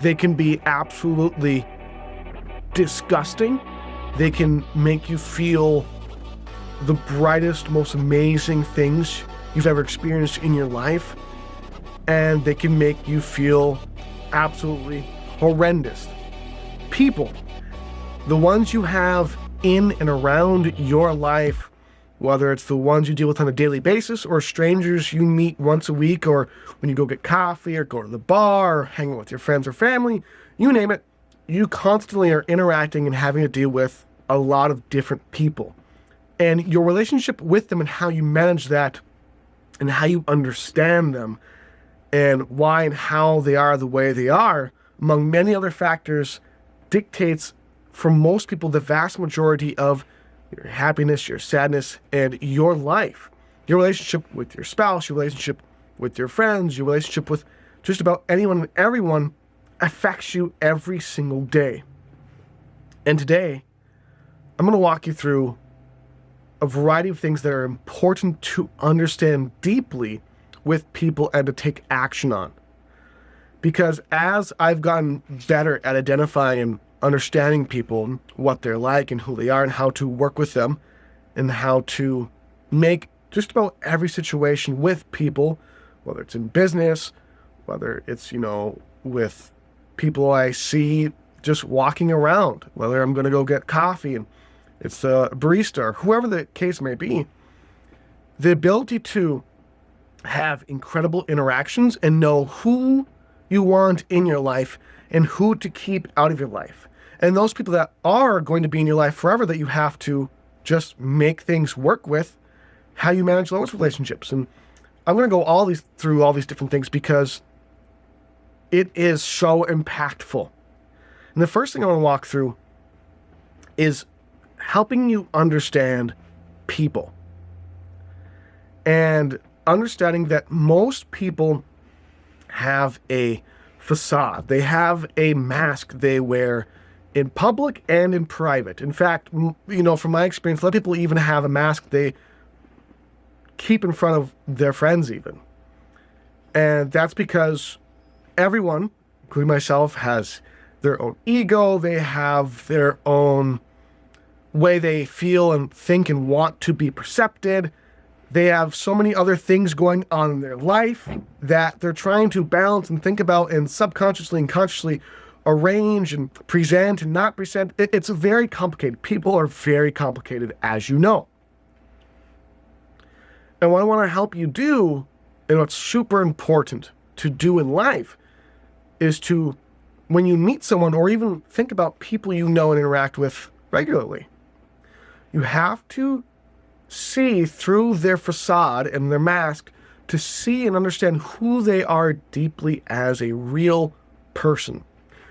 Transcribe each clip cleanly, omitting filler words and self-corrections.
They can be absolutely disgusting. They can make you feel the brightest, most amazing things you've ever experienced in your life. And they can make you feel absolutely horrendous. People, the ones you have in and around your life, whether it's the ones you deal with on a daily basis or strangers you meet once a week, or when you go get coffee or go to the bar or hang out with your friends or family, you name it, you constantly are interacting and having to deal with a lot of different people. And your relationship with them and how you manage that and how you understand them and why and how they are the way they are, among many other factors, dictates for most people the vast majority of your happiness, your sadness, and your life. Your relationship with your spouse, your relationship with your friends, your relationship with just about anyone and everyone affects you every single day. And today, I'm going to walk you through a variety of things that are important to understand deeply with people and to take action on. Because as I've gotten better at identifying and understanding people, what they're like and who they are and how to work with them and how to make just about every situation with people, whether it's in business, whether it's, with people I see just walking around, whether I'm going to go get coffee and it's a barista or whoever the case may be, the ability to have incredible interactions and know who you want in your life and who to keep out of your life. And those people that are going to be in your life forever that you have to just make things work with, how you manage those relationships. And I'm going to go through all these different things because it is so impactful. And the first thing I want to walk through is helping you understand people. And understanding that most people have a facade. They have a mask they wear in public and in private. In fact, from my experience, a lot of people even have a mask they keep in front of their friends even. And that's because everyone, including myself, has their own ego. They have their own way they feel and think and want to be perceived. They have so many other things going on in their life that they're trying to balance and think about and subconsciously and consciously arrange and present and not present. It's very complicated. People are very complicated, as you know. And what I want to help you do, and what's super important to do in life, is to, when you meet someone or even think about people you know and interact with regularly, you have to see through their facade and their mask to see and understand who they are deeply as a real person.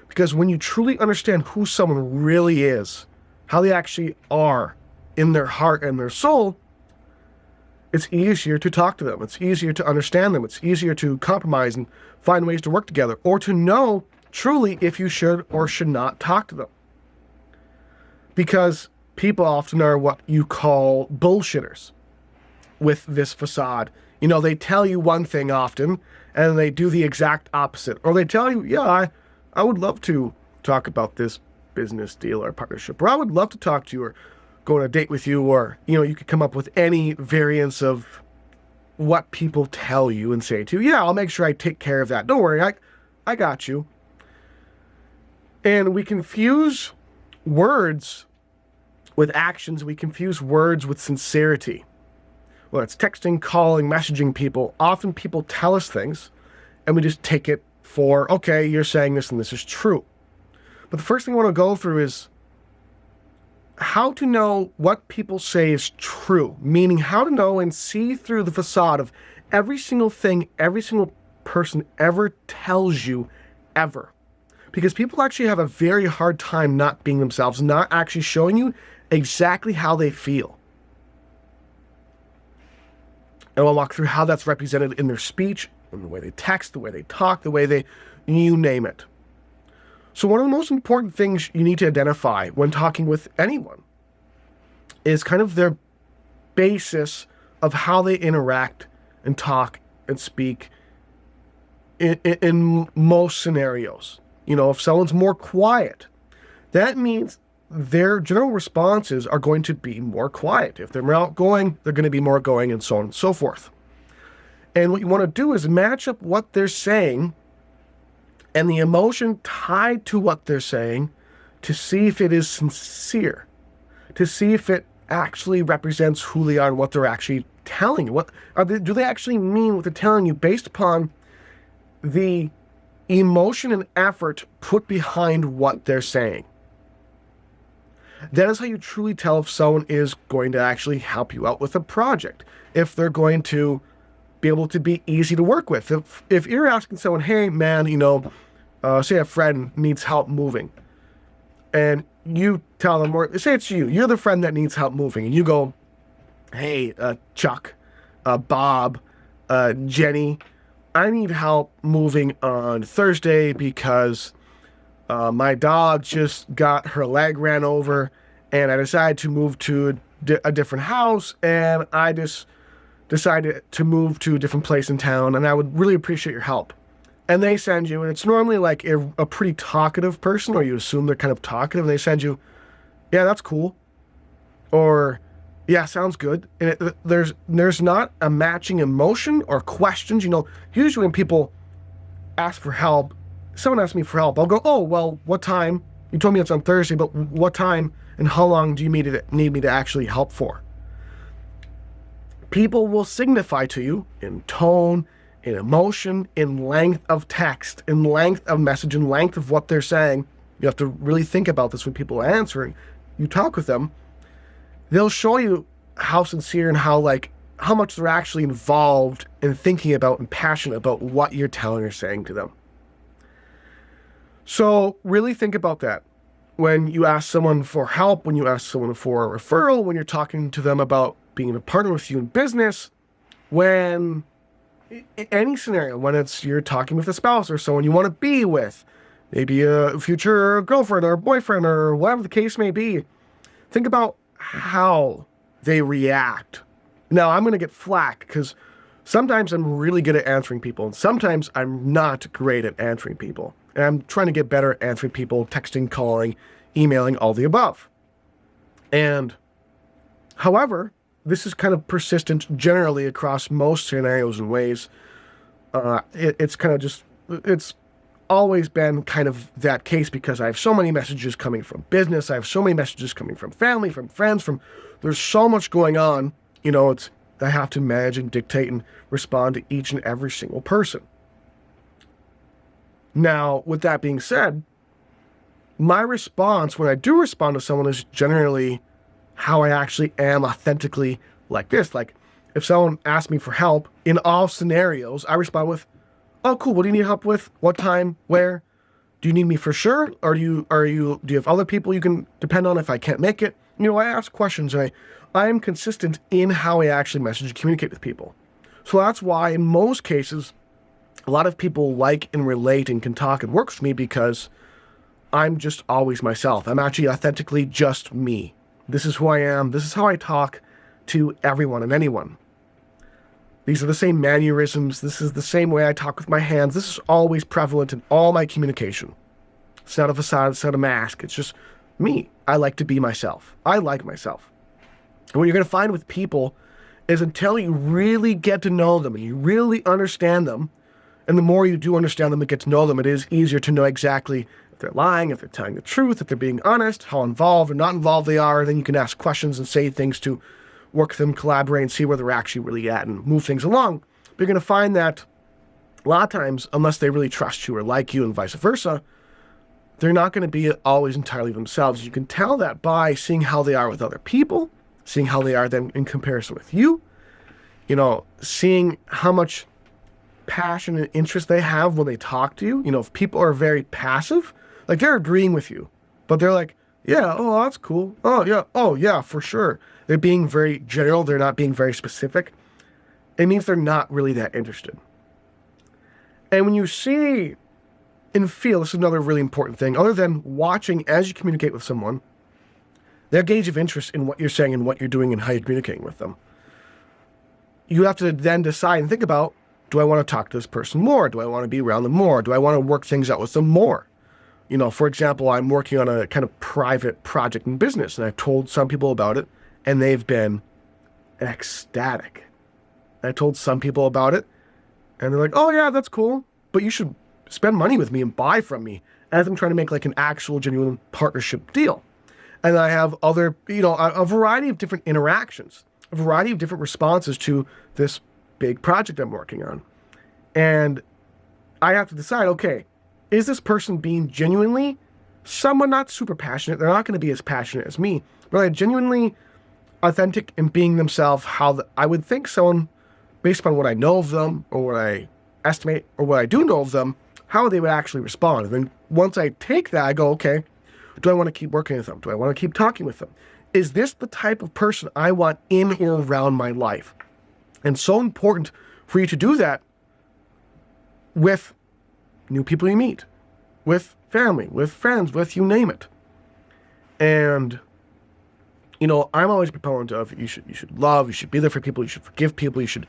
Because when you truly understand who someone really is, how they actually are in their heart and their soul, it's easier to talk to them. It's easier to understand them. It's easier to compromise and find ways to work together, or to know truly if you should or should not talk to them. Because people often are what you call bullshitters with this facade. They tell you one thing often and they do the exact opposite. Or they tell you, yeah, I would love to talk about this business deal or partnership, or I would love to talk to you or go on a date with you, or, you could come up with any variance of what people tell you and say to you. Yeah, I'll make sure I take care of that. Don't worry, I got you. And we confuse words with actions. We confuse words with sincerity. Well, it's texting, calling, messaging people. Often people tell us things and we just take it for, okay, you're saying this and this is true. But the first thing I want to go through is how to know what people say is true, meaning how to know and see through the facade of every single thing every single person ever tells you ever. Because people actually have a very hard time not being themselves, not actually showing you exactly how they feel. And I'll walk through how that's represented in their speech, in the way they text, the way they talk, the way you name it. So one of the most important things you need to identify when talking with anyone is kind of their basis of how they interact and talk and speak in most scenarios. If someone's more quiet, that means their general responses are going to be more quiet. If they're more outgoing, they're going to be more outgoing, and so on and so forth. And what you want to do is match up what they're saying and the emotion tied to what they're saying to see if it is sincere, to see if it actually represents who they are and what they're actually telling you. Do they actually mean what they're telling you based upon the emotion and effort put behind what they're saying? That is how you truly tell if someone is going to actually help you out with a project, if they're going to be able to be easy to work with. If you're asking someone, hey man, say a friend needs help moving, and you tell them, or say it's you're the friend that needs help moving, and you go, hey, Chuck, Bob, Jenny, I need help moving on Thursday because my dog just got her leg ran over, and I decided to move to a different house, and I just decided to move to a different place in town, and I would really appreciate your help. And they send you, and it's normally like a pretty talkative person, or you assume they're kind of talkative, and they send you, yeah, that's cool, or yeah, sounds good. And there's not a matching emotion or questions. Usually when people ask for help, someone asks me for help, I'll go, oh, well, what time? You told me it's on Thursday, but what time and how long do you need me to actually help for? People will signify to you in tone, in emotion, in length of text, in length of message, in length of what they're saying. You have to really think about this when people are answering. You talk with them, they'll show you how sincere and how much they're actually involved in thinking about and passionate about what you're telling or saying to them. So really think about that. When you ask someone for help, when you ask someone for a referral, when you're talking to them about being a partner with you in business, when any scenario, when you're talking with a spouse or someone you want to be with, maybe a future girlfriend or boyfriend or whatever the case may be, think about how they react. Now, I'm going to get flack because sometimes I'm really good at answering people, and sometimes I'm not great at answering people. And I'm trying to get better at answering people, texting, calling, emailing, all the above. And however, this is kind of persistent generally across most scenarios and ways. It's always been kind of that case because I have so many messages coming from business. I have so many messages coming from family, from friends, there's so much going on. I have to manage and dictate and respond to each and every single person. Now, with that being said, my response when I do respond to someone is generally how I actually am authentically like this. Like, if someone asks me for help, in all scenarios, I respond with, oh, cool, what do you need help with? What time? Where? Do you need me for sure? Or do you have other people you can depend on if I can't make it? I ask questions, and I am consistent in how I actually message and communicate with people. So that's why in most cases, a lot of people like and relate and can talk and work with me because I'm just always myself. I'm actually authentically just me. This is who I am. This is how I talk to everyone and anyone. These are the same mannerisms. This is the same way I talk with my hands. This is always prevalent in all my communication. It's not a facade, it's not a mask. It's just me. I like to be myself. I like myself. And what you're going to find with people is until you really get to know them and you really understand them, and the more you do understand them and get to know them, it is easier to know exactly if they're lying, if they're telling the truth, if they're being honest, how involved or not involved they are. Then you can ask questions and say things to work with them, collaborate, and see where they're actually really at and move things along. But you're going to find that a lot of times, unless they really trust you or like you and vice versa, they're not going to be always entirely themselves. You can tell that by seeing how they are with other people, seeing how they are then in comparison with you, seeing how much passion and interest they have when they talk to you. If people are very passive, like they're agreeing with you, but they're like, yeah, oh, that's cool. Oh, yeah, for sure. They're being very general. They're not being very specific. It means they're not really that interested. And when you see and feel, this is another really important thing, other than watching as you communicate with someone, their gauge of interest in what you're saying and what you're doing and how you're communicating with them. You have to then decide and think about, do I want to talk to this person more? Do I want to be around them more? Do I want to work things out with them more? For example, I'm working on a kind of private project in business, and I've told some people about it, and they've been ecstatic. I told some people about it, and they're like, oh yeah, that's cool, but you should spend money with me and buy from me, as I'm trying to make like an actual genuine partnership deal. And I have other, a variety of different interactions, a variety of different responses to this big project I'm working on. And I have to decide, okay, is this person being genuinely someone not super passionate? They're not going to be as passionate as me, but are they genuinely authentic in being themselves how I would think someone, based upon what I know of them or what I estimate or what I do know of them, how they would actually respond. And then once I take that, I go, okay, do I want to keep working with them? Do I want to keep talking with them? Is this the type of person I want in or around my life? And so important for you to do that with new people you meet, with family, with friends, with you name it. And, I'm always a proponent of you should love, you should be there for people, you should forgive people, you should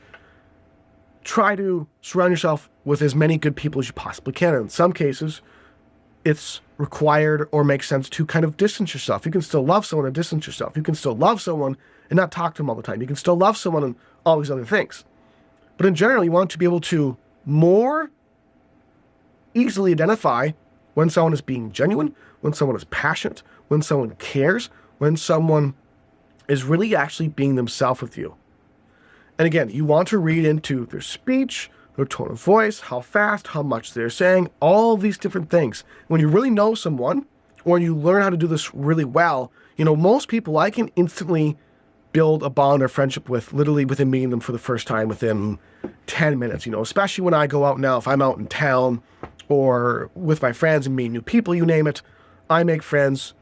try to surround yourself with as many good people as you possibly can. And in some cases, it's required or makes sense to kind of distance yourself. You can still love someone and distance yourself. You can still love someone and not talk to them all the time. You can still love someone and all these other things. But in general, you want to be able to more easily identify when someone is being genuine, when someone is passionate, when someone cares, when someone is really actually being themselves with you. And again, you want to read into their speech, their tone of voice, how fast, how much they're saying, all these different things. When you really know someone, or you learn how to do this really well, most people I can instantly build a bond or friendship with literally within meeting them for the first time within 10 minutes, especially when I go out now, if I'm out in town or with my friends and meet new people, you name it, I make friends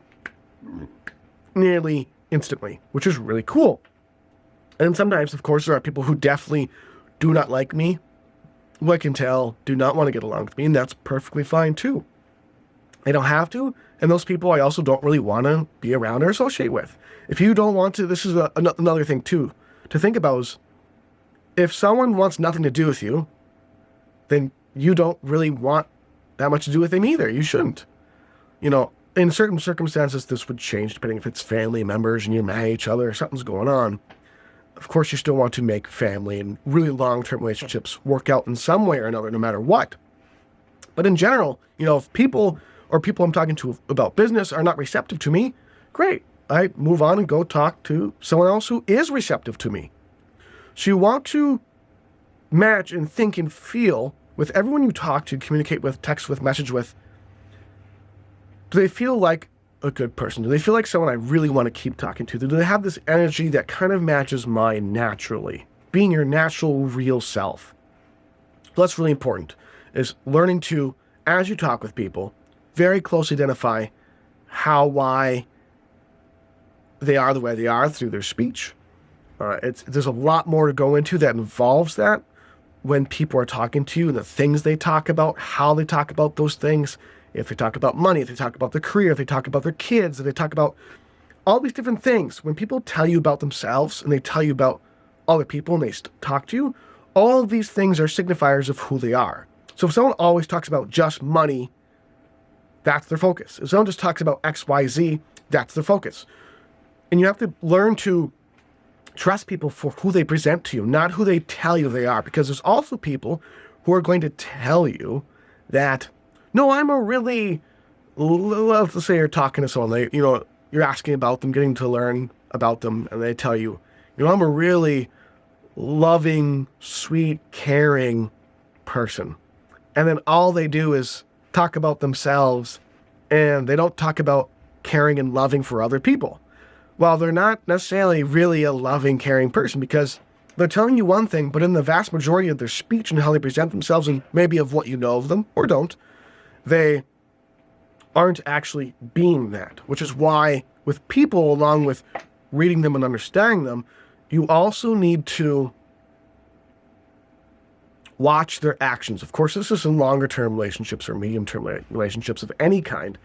nearly instantly, which is really cool. And sometimes, of course, there are people who definitely do not like me, who I can tell do not want to get along with me, and that's perfectly fine too. They don't have to, and those people I also don't really want to be around or associate with. If you don't want to, this is another thing too to think about is, if someone wants nothing to do with you, then you don't really want that much to do with them either. You shouldn't. In certain circumstances, this would change depending if it's family members and you're mad at each other or something's going on. Of course, you still want to make family and really long-term relationships work out in some way or another, no matter what. But in general, if people I'm talking to about business are not receptive to me, great. I move on and go talk to someone else who is receptive to me. So you want to match and think and feel with everyone you talk to, communicate with, text with, message with. Do they feel like a good person? Do they feel like someone I really want to keep talking to? Do they have this energy that kind of matches mine naturally? Being your natural, real self. So that's really important, is learning to, as you talk with people, very closely identify why they are the way they are through their speech. There's a lot more to go into that involves that when people are talking to you and the things they talk about, how they talk about those things. If they talk about money, if they talk about their career, if they talk about their kids, if they talk about all these different things. When people tell you about themselves and they tell you about other people and they talk to you, all of these things are signifiers of who they are. So if someone always talks about just money, that's their focus. If someone just talks about X, Y, Z, that's their focus. And you have to learn to trust people for who they present to you, not who they tell you they are. Because there's also people who are going to tell you that, no, I'm a really, let's say you're talking to someone, you're asking about them, getting to learn about them, and they tell you, I'm a really loving, sweet, caring person. And then all they do is talk about themselves, and they don't talk about caring and loving for other people. Well, they're not necessarily really a loving, caring person, because they're telling you one thing, but in the vast majority of their speech and how they present themselves, and maybe of what you know of them or don't, they aren't actually being that, which is why with people, along with reading them and understanding them, you also need to watch their actions. Of course, this is in longer-term relationships or medium-term relationships of any kind.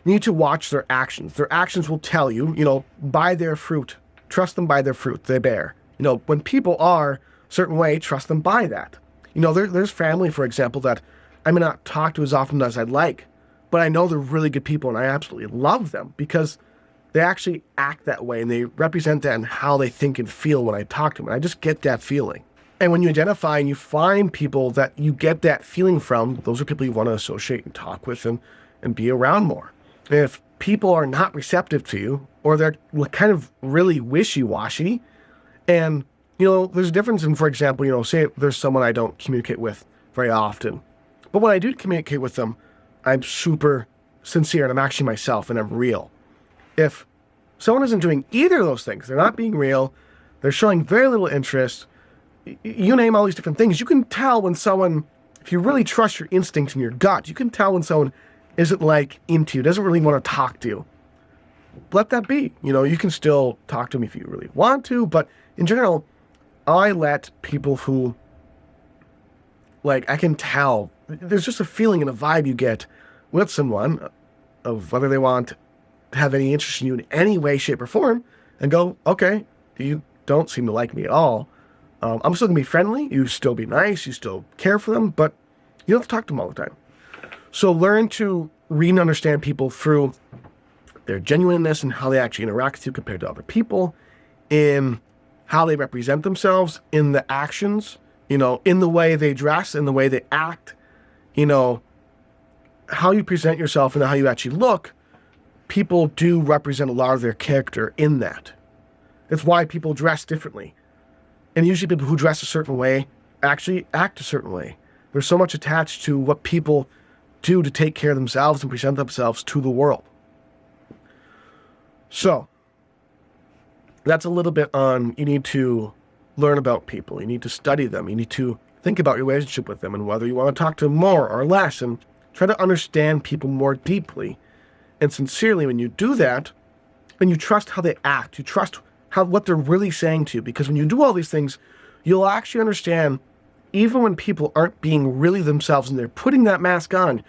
You need to watch their actions. Their actions will tell you, by their fruit. Trust them by their fruit they bear. When people are a certain way, trust them by that. There's family, for example, that I may not talk to as often as I'd like, but I know they're really good people and I absolutely love them because they actually act that way and they represent that in how they think and feel when I talk to them. And I just get that feeling. And when you identify and you find people that you get that feeling from, those are people you want to associate and talk with and be around more. And if people are not receptive to you, or they're kind of really wishy-washy, and, there's a difference in, for example, say there's someone I don't communicate with very often, but when I do communicate with them, I'm super sincere and I'm actually myself and I'm real. If someone isn't doing either of those things, they're not being real, they're showing very little interest, you name all these different things, you can tell when someone, if you really trust your instincts and your gut, you can tell when someone isn't into you, doesn't really want to talk to you. Let that be. You can still talk to them if you really want to, but in general, I let people who, I can tell, there's just a feeling and a vibe you get with someone of whether they want to have any interest in you in any way, shape, or form, and go, okay, you don't seem to like me at all. I'm still going to be friendly, you still be nice, you still care for them, but you don't have to talk to them all the time. So learn to read and understand people through their genuineness and how they actually interact with you compared to other people, in how they represent themselves, in the actions, in the way they dress, in the way they act, how you present yourself and how you actually look. People do represent a lot of their character in that. It's why people dress differently. And usually people who dress a certain way actually act a certain way. There's so much attached to what people do to take care of themselves and present themselves to the world. So, that's a little bit on, you need to learn about people. You need to study them. You need to think about your relationship with them and whether you want to talk to them more or less, and try to understand people more deeply and sincerely. When you do that, and you trust how they act, you trust what they're really saying to you, because when you do all these things, you'll actually understand, even when people aren't being really themselves and they're putting that mask on,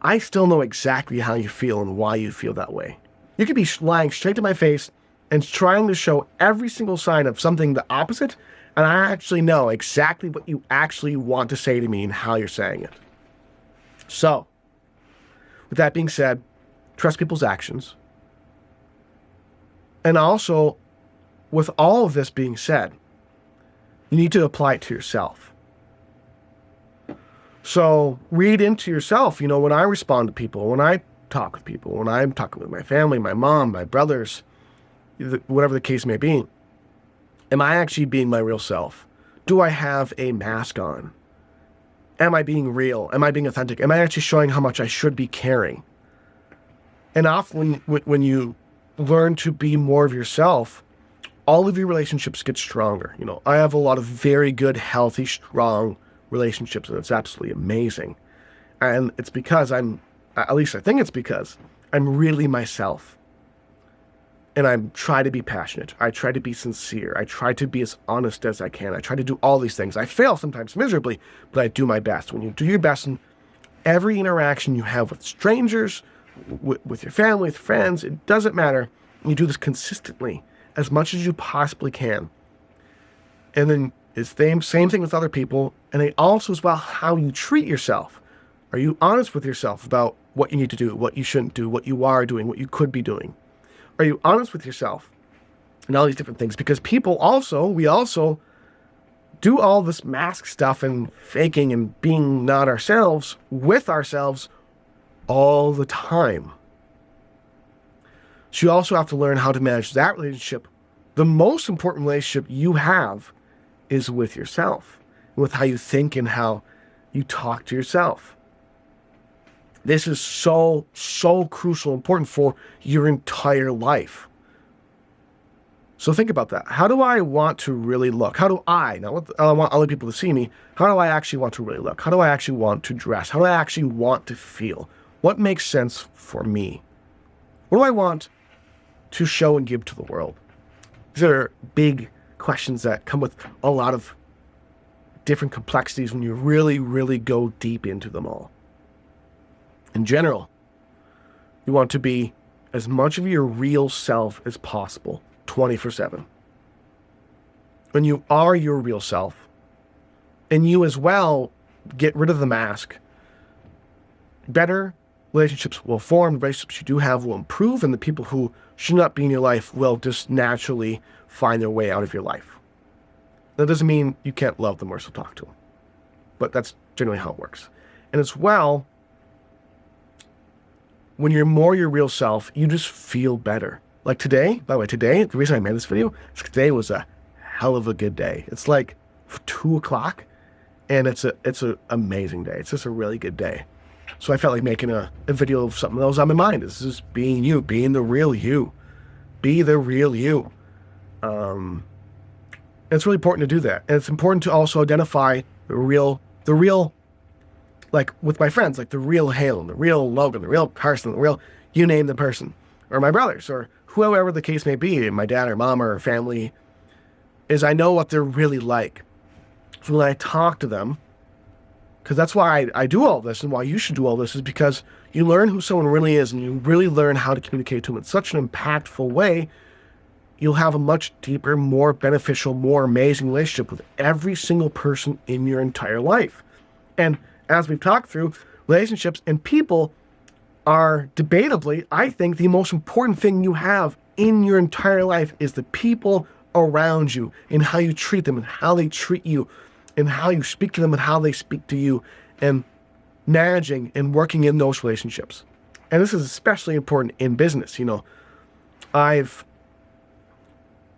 I still know exactly how you feel and why you feel that way. You could be lying straight to my face and trying to show every single sign of something the opposite, and I actually know exactly what you actually want to say to me and how you're saying it. So, with that being said, trust people's actions. And also, with all of this being said, you need to apply it to yourself. So read into yourself, when I respond to people, when I talk with people, when I'm talking with my family, my mom, my brothers, whatever the case may be, am I actually being my real self? Do I have a mask on? Am I being real? Am I being authentic? Am I actually showing how much I should be caring? And often when you learn to be more of yourself, all of your relationships get stronger. I have a lot of very good, healthy, strong relationships, and it's absolutely amazing. And it's because at least I think it's because I'm really myself. And I try to be passionate. I try to be sincere. I try to be as honest as I can. I try to do all these things. I fail sometimes miserably, but I do my best. When you do your best in every interaction you have with strangers, with your family, with friends, it doesn't matter. You do this consistently, as much as you possibly can. And then it's the same thing with other people. And then also as well, how you treat yourself. Are you honest with yourself about what you need to do, what you shouldn't do, what you are doing, what you could be doing? Are you honest with yourself? And all these different things. Because we also do all this mask stuff and faking and being not ourselves with ourselves all the time. So you also have to learn how to manage that relationship. The most important relationship you have is with yourself, with how you think and how you talk to yourself. This is so, so crucial, important for your entire life. So think about that. How do I want to really look? Not what I want other people to see me. How do I actually want to really look? How do I actually want to dress? How do I actually want to feel? What makes sense for me? What do I want to show and give to the world? These are big questions that come with a lot of different complexities when you really, really go deep into them all. In general, you want to be as much of your real self as possible, 24/7. When you are your real self, and you as well get rid of the mask, better relationships will form, the relationships you do have will improve, and the people who should not be in your life will just naturally find their way out of your life. That doesn't mean you can't love them or still talk to them, but that's generally how it works. And as well, when you're more your real self, you just feel better. Like today, by the way, the reason I made this video is today was a hell of a good day. It's like 2 o'clock, and it's an amazing day. It's just a really good day. So I felt like making a video of something that was on my mind. This is being you, being the real you. Be the real you. It's really important to do that. And it's important to also identify the real, like with my friends, like the real Halen, the real Logan, the real Carson, the real, you name the person, or my brothers, or whoever the case may be, my dad or mom or family, is I know what they're really like. So when I talk to them, because that's why I do all this, and why you should do all this, is because you learn who someone really is, and you really learn how to communicate to them in such an impactful way. You'll have a much deeper, more beneficial, more amazing relationship with every single person in your entire life. And as we've talked through, relationships and people are debatably, I think, the most important thing you have in your entire life is the people around you, and how you treat them, and how they treat you, and how you speak to them, and how they speak to you, and managing and working in those relationships. And this is especially important in business. You know, I've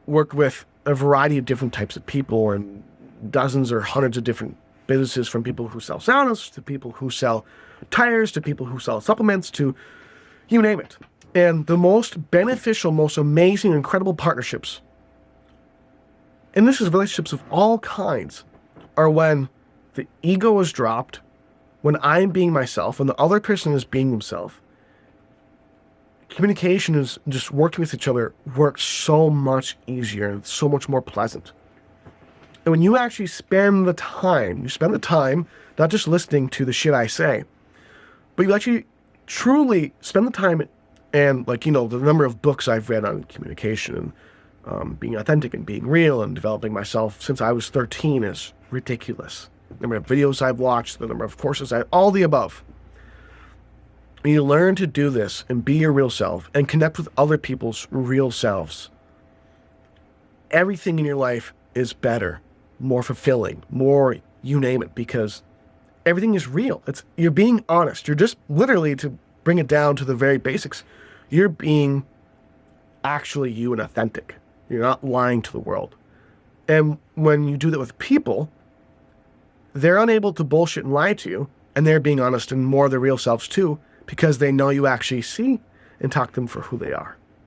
worked with a variety of different types of people, and dozens or hundreds of different businesses, from people who sell saunas to people who sell tires to people who sell supplements to you name it. And the most beneficial, most amazing, incredible partnerships, and this is relationships of all kinds, are when the ego is dropped, when I'm being myself, when the other person is being themselves. Communication is just working with each other works so much easier and so much more pleasant. And when you actually spend the time, not just listening to the shit I say, but you actually truly spend the time, and like, you know, the number of books I've read on communication and being authentic and being real and developing myself since I was 13 is ridiculous. The number of videos I've watched, the number of courses, all the above. When you learn to do this and be your real self and connect with other people's real selves, everything in your life is better, more fulfilling, more you name it, because everything is real. You're being honest. You're just literally, to bring it down to the very basics, you're being actually you and authentic. You're not lying to the world. And when you do that with people, they're unable to bullshit and lie to you, and they're being honest and more their real selves too, because they know you actually see and talk to them for who they are.